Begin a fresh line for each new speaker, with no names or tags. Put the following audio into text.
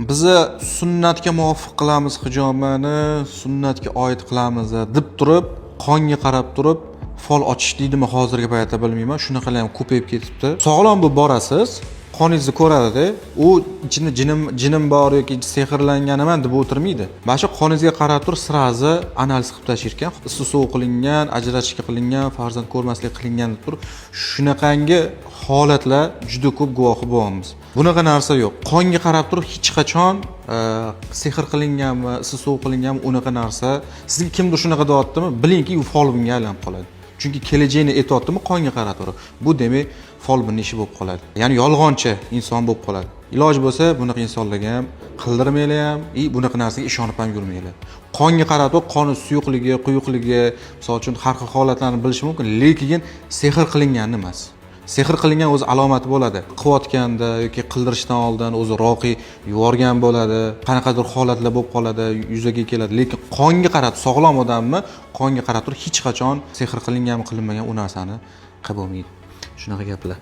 Biza sunnatga muvofiq qilamiz hijomani, sunnatga oid qilamiz deb turib, qonga qarab turib fol ochish deydimi hozirgi paytda bilmayman. Shunaqalar ham ko'payib ketibdi. Sog'lom bo'lib borasiz, qoningizni ko'radi-da, u ichida jinim bor yoki sehrlanganiman deb o'tirmaydi. Mana shu qoningizga qarab turib sirazi analiz qilib tashir ekan. Issiq sovuq qilingan, ajratishga qilingan, farzand ko'rmaslik qilingan deb turib, shunaqangi holatlar juda ko'p guvohi bo'lamiz. Bunaqa narsa yo'q. Qonga qarab turib hech qachon sehr qilinganmi, issiq sovuq qilinganmi, unaqa narsa sizga kimdir shunaqa deyaptimi, bilingki u fol bunga aylanib qoladi. Chunki kelajakni aytayaptimi qonga qarab turib. Bu demak fol bunning ishi bo'lib qoladi. Ya'ni yolg'onchi inson bo'lib qoladi. Iloji bo'lsa bunaqa insonlarga ham qildirmanglar ham, bunaqa narsaga ishonib ham yurmanglar. Qonga qarab turib, qoni suyuqligi, quyuqligi, misol uchun har xil holatlarni bilish mumkin, lekin sehr qilingan emas. Sehr qilingan o'z alomati bo'ladi. Qilayotganda yoki qildirishdan oldin o'zi roqiy yuvorgan bo'ladi. Qanaqadir holatlar bo'lib qoladi, yuzaga keladi. Lekin qonga qarab sog'lom odammi, qonga qarab turib hech qachon sehr qilinganmi, qilinmagan u narsani qilib bo'lmaydi. Shunaqa gaplar.